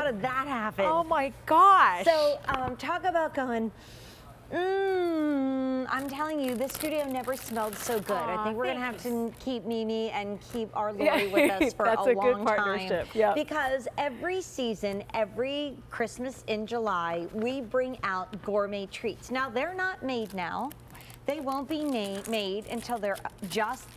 did that happen? Oh my gosh. So talk about going, I'm telling you, this studio never smelled so good. I think we're going to have to keep Mimi and keep our Lori with us for That's a good long partnership. time. Yep. Because every season, every Christmas in July, we bring out gourmet treats. Now, they're not made now. They won't be made until they're just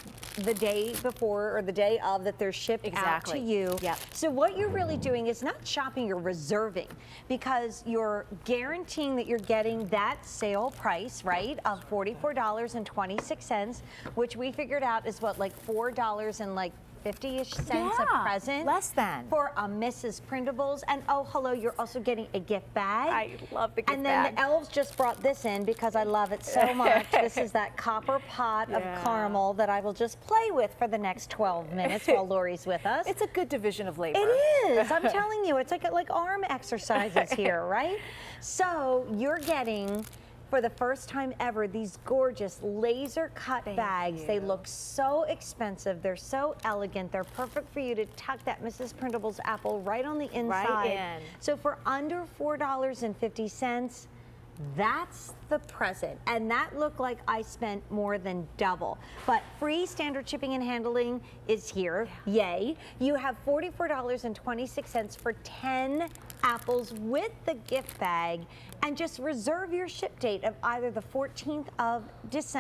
the day before or the day of that they're shipped out to you. Yep. So what you're really doing is not shopping, you're reserving, because you're guaranteeing that you're getting that sale price, right, of $44.26, which we figured out is what, like $4 and like 50-ish cents a present. Less than. For a Mrs. Prindables. And oh, hello, you're also getting a gift bag. I love the gift bag. And then the elves just brought this in because I love it so much. This is that copper pot of caramel that I will just play with for the next 12 minutes while Lori's with us. It's a good division of labor. It is. I'm telling you, it's like arm exercises here, right? So you're getting, for the first time ever, these gorgeous laser cut bags. They look so expensive. They're so elegant. They're perfect for you to tuck that Mrs. Prindables apple right on the inside. Right in. So for under $4.50, that's the present. And that looked like I spent more than double. But free standard shipping and handling is here. Yay. You have $44.26 for 10 apples with the gift bag, and just reserve your ship date of either the 14th of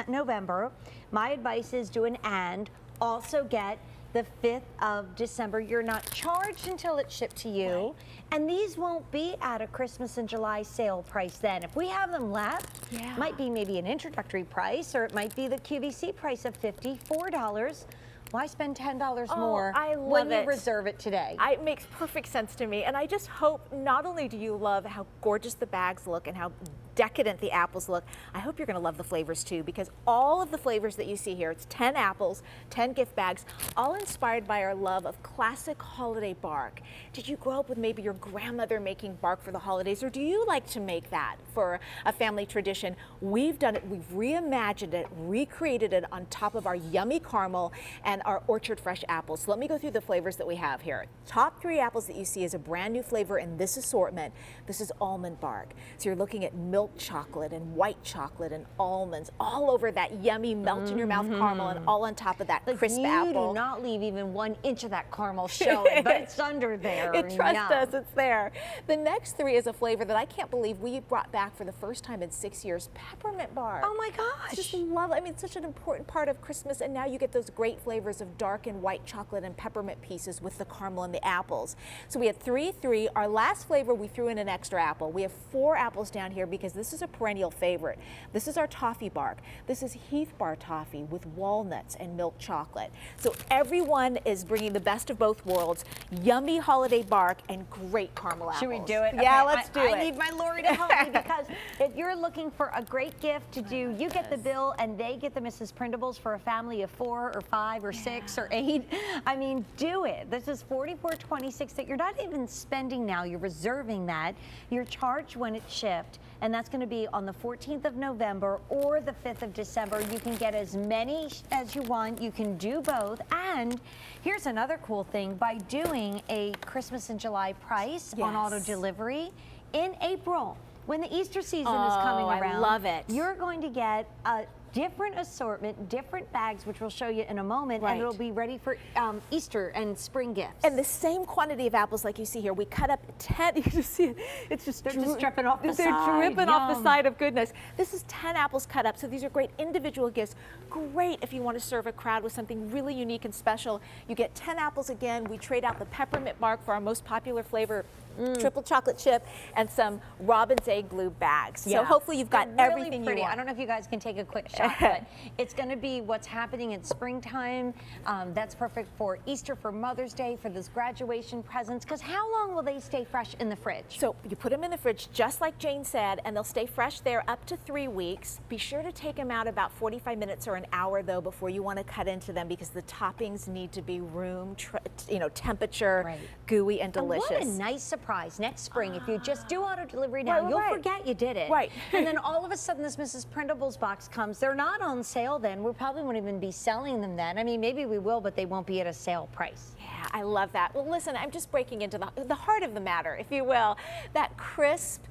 November. My advice is do an and. Also get the 5th of December. You're not charged until it's shipped to you. Right. And these won't be at a Christmas and July sale price then. If we have them left, it might be maybe an introductory price, or it might be the QVC price of $54. Why spend $10 more when you reserve it today? It makes perfect sense to me. And I just hope not only do you love how gorgeous the bags look and how decadent the apples look, I hope you're going to love the flavors too, because all of the flavors that you see here, it's 10 apples, 10 gift bags, all inspired by our love of classic holiday bark. Did you grow up with maybe your grandmother making bark for the holidays, or do you like to make that for a family tradition? We've done it, we've reimagined it, recreated it on top of our yummy caramel and our orchard fresh apples. So let me go through the flavors that we have here. Top 3 apples that you see is a brand new flavor in this assortment. This is almond bark. So you're looking at milk chocolate and white chocolate and almonds all over that yummy melt in your mouth caramel, and all on top of that crisp apple. You do not leave even 1 inch of that caramel showing, but it's under there. Trust us, it's there. The next 3 is a flavor that I can't believe we brought back for the first time in 6 years, peppermint bark. Oh my gosh. Just love it. I mean, it's such an important part of Christmas, and now you get those great flavors of dark and white chocolate and peppermint pieces with the caramel and the apples. So we had 3. Our last flavor, we threw in an extra apple. We have 4 apples down here because this is a perennial favorite. This is our toffee bark. This is Heath Bar toffee with walnuts and milk chocolate. So everyone is bringing the best of both worlds, yummy holiday bark and great caramel apples. Should we do it? Yeah, okay, let's do it. I need my Lori to help me, because if you're looking for a great gift to do, you get the bill and they get the Mrs. Prindables for a family of 4 or 5 or 6 or 8. I mean, do it. This is $44.26 that you're not even spending now. You're reserving that. You're charged when it's shipped, and that's going to be on the 14th of November or the 5th of December. You can get as many as you want. You can do both. And here's another cool thing. By doing a Christmas and July price on auto delivery in April, when the Easter season is coming around, I love it. You're going to get a different assortment, different bags, which we'll show you in a moment, and it'll be ready for Easter and spring gifts. And the same quantity of apples like you see here. We cut up 10, you just see it, it's just, they're just dripping off the side. They're dripping off the side of goodness. This is 10 apples cut up, so these are great individual gifts. Great if you want to serve a crowd with something really unique and special. You get 10 apples again. We trade out the peppermint bark for our most popular flavor, triple chocolate chip, and some robin's egg glue bags. So hopefully you've got everything you want. I don't know if you guys can take a quick shot, but it's going to be what's happening in springtime. That's perfect for Easter, for Mother's Day, for those graduation presents, because how long will they stay fresh in the fridge? So you put them in the fridge, just like Jane said, and they'll stay fresh there up to 3 weeks. Be sure to take them out about 45 minutes or an hour, though, before you want to cut into them, because the toppings need to be room temperature, gooey and delicious. And what a nice surprise next spring. If you just do auto delivery now, you'll forget you did it. And then all of a sudden this Mrs. Prindables box comes. They're they're not on sale then. We probably won't even be selling them then. I mean, maybe we will, but they won't be at a sale price. Yeah, I love that. Well, listen, I'm just breaking into the heart of the matter, if you will. That crisp,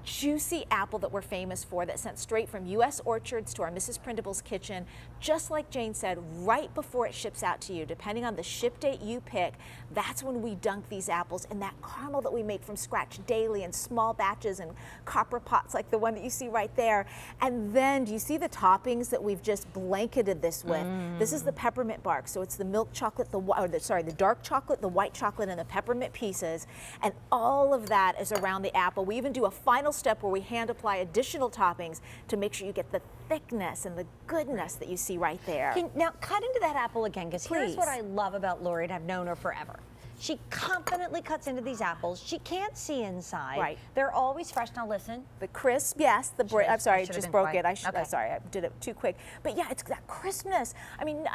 juicy apple that we're famous for, that's sent straight from U.S. orchards to our Mrs. Prindables kitchen, just like Jane said, right before it ships out to you, depending on the ship date you pick, that's when we dunk these apples in that caramel that we make from scratch daily in small batches and copper pots like the one that you see right there. And then, do you see the toppings that we've just blanketed this with? This is the peppermint bark, so it's the milk chocolate, the dark chocolate, the white chocolate, and the peppermint pieces, and all of that is around the apple. We even do a final step where we hand apply additional toppings to make sure you get the thickness and the goodness that you see right there. Now, cut into that apple again, because here's Please. what I love about Lori, and I've known her forever. She confidently cuts into these apples. She can't see inside. Right. They're always fresh. Now listen. The crisp, yes. I'm sorry, I just broke it. Sorry, I did it too quick. But yeah, it's that crispness. I mean,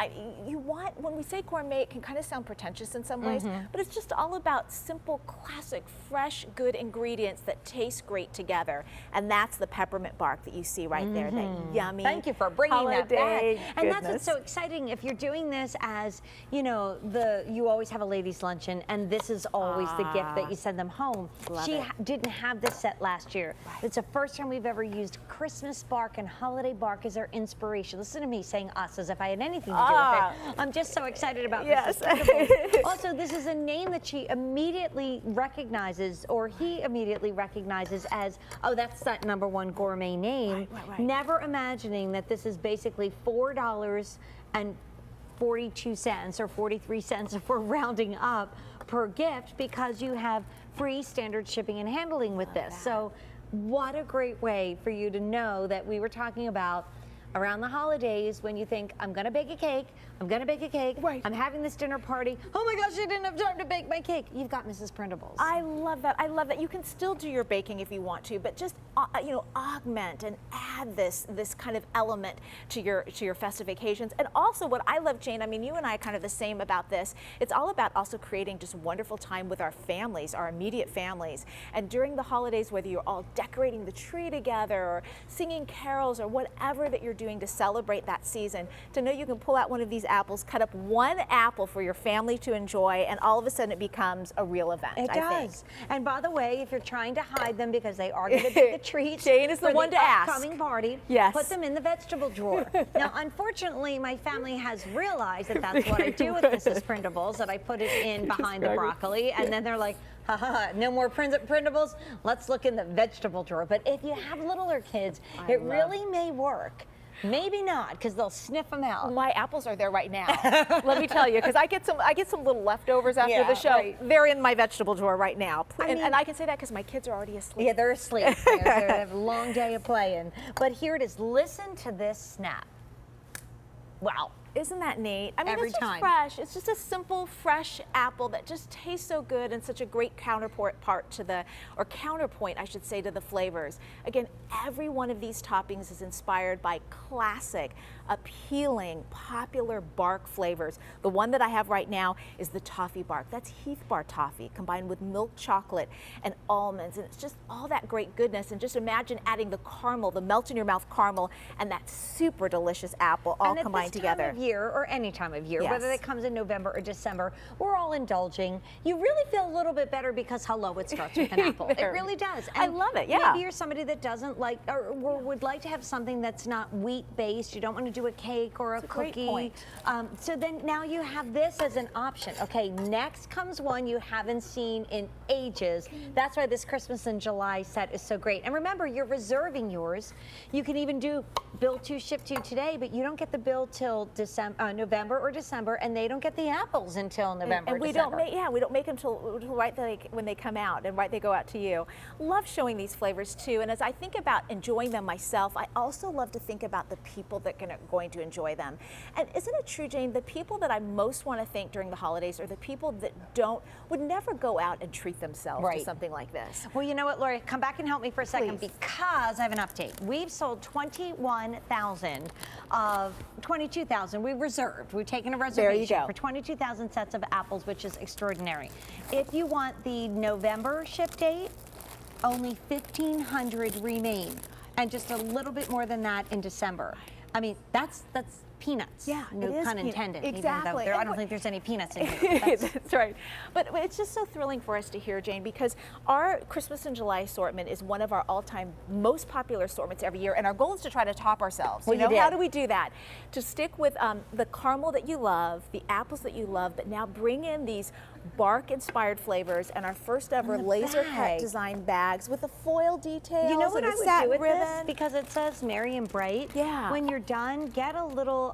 you want, when we say gourmet, it can kind of sound pretentious in some ways, but it's just all about simple, classic, fresh, good ingredients that taste great together. And that's the peppermint bark that you see right there, that yummy. Thank you for bringing that holiday back. And that's goodness. what's so exciting. If you're doing this as, you know, you always have a ladies' luncheon, and this is always the gift that you send them home. Love She it. Didn't have this set last year. It's the first time we've ever used Christmas bark and holiday bark as our inspiration. Listen to me saying us as if I had anything to do with it. I'm just so excited about Yes. Mrs. Prindables. Also, this is a name that she immediately recognizes, or he immediately recognizes as, oh, that's that #1 gourmet name. Right. Never imagining that this is basically $4.42 or 43 cents if we're rounding up per gift, because you have free standard shipping and handling with this. So what a great way for you to know that we were talking about around the holidays when you think, I'm gonna bake a cake, Right. I'm having this dinner party, oh my gosh, I didn't have time to bake my cake. You've got Mrs. Prindables. I love that. I love that. You can still do your baking if you want to, but just augment and add this kind of element to your festive occasions. And also, what I love, Jane, I mean, you and I are kind of the same about this. It's all about also creating just wonderful time with our families, our immediate families. And during the holidays, whether you're all decorating the tree together or singing carols or whatever that you're doing to celebrate that season, to know you can pull out one of these apples, cut up one apple for your family to enjoy, and all of a sudden it becomes a real event. It I does. think. And by the way, if you're trying to hide them because they are going to be the treats, Jane is the for one to ask. upcoming party, Yes. put them in the vegetable drawer. Now, unfortunately, my family has realized that that's what I do with Mrs. Prindables, that I put it in behind the broccoli, and then they're like, ha ha ha, no more Prindables, let's look in the vegetable drawer. But if you have littler kids, it really may work. Maybe not, because they'll sniff them out. My apples are there right now. Let me tell you, because I get some little leftovers after the show. Right. They're in my vegetable drawer right now, mean- and I can say that because my kids are already asleep. Yeah, they're asleep. They have a long day of playing. But here it is. Listen to this snap. Wow. Isn't that neat? I mean, Every it's just time. fresh. It's just a simple, fresh apple that just tastes so good and such a great counterpoint, I should say, to the flavors. Again, every one of these toppings is inspired by classic, appealing, popular bark flavors. The one that I have right now is the toffee bark. That's Heath Bar toffee combined with milk chocolate and almonds, and it's just all that great goodness. And just imagine adding the caramel, the melt in your mouth caramel, and that super delicious apple all And combined at this together. time of year, or any time of year, Yes. whether it comes in November or December, we're all indulging. You really feel a little bit better because hello, it starts with an apple. It There. really does. I love it, yeah. Maybe you're somebody that doesn't like or would like to have something that's not wheat based. You don't want to do a cake or a great cookie. point. So then now you have this as an option. Okay, next comes one you haven't seen in ages. That's why this Christmas in July set is so great. And remember, you're reserving yours. You can even do bill to, ship to today, but you don't get the bill till November or December, and they don't get the apples until November And or we December. we don't make them till right when they come out and right they go out to you. Love showing these flavors too. And as I think about enjoying them myself, I also love to think about the people that are going to enjoy them. And isn't it true, Jane, the people that I most want to thank during the holidays are the people that would never go out and treat themselves to Right. something like this. Well, you know what, Lori? Come back and help me for a second, Please. because I have an update. We've sold 22,000 of 22,000. We reserved. We've taken a reservation go. for 22,000 sets of apples, which is extraordinary. If you want the November ship date, only 1,500 remain, and just a little bit more than that in December. I mean, that's peanuts. Yeah, no it is pun peanut- intended. exactly. Even though I don't think there's any peanuts in here. That's right. But it's just so thrilling for us to hear, Jane, because our Christmas in July assortment is one of our all-time most popular assortments every year, and our goal is to try to top ourselves. Well, you How did. do we do that? To stick with the caramel that you love, the apples that you love, but now bring in these bark-inspired flavors and our first ever And the laser cut bag. design bags with the foil details. You know what and I the would satin do with ribbon. this? Because it says Merry and Bright. Yeah. When you're done, get a little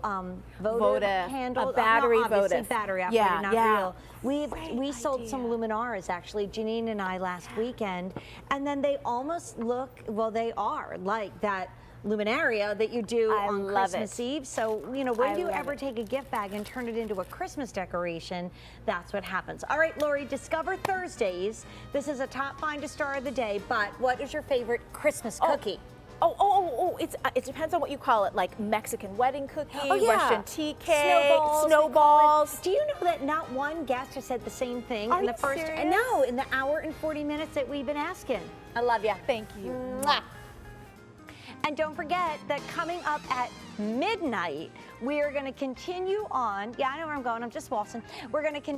votive Votive, handle. a battery not obviously votive. battery operated, Yeah, not yeah. real. We sold some idea. luminaries actually, Janine and I last weekend, and then they almost look, well, they are like that luminaria that you do I on love Christmas it. Eve. So, you know, when I do you love ever it. take a gift bag and turn it into a Christmas decoration? That's what happens. All right, Lori, Discover Thursdays. This is a top find to star of the day, but what is your favorite Christmas cookie? It depends on what you call it, like Mexican wedding cookie, Oh, yeah. Russian tea cake, Snowballs. snowballs. Do you know that not one guest has said the same thing Are in the you first? serious? No, in the hour and 40 minutes that we've been asking. I love you. Thank you. Mwah. And don't forget that coming up at midnight, we are going to continue on. Yeah, I know where I'm going. I'm just waltzing. We're going to continue.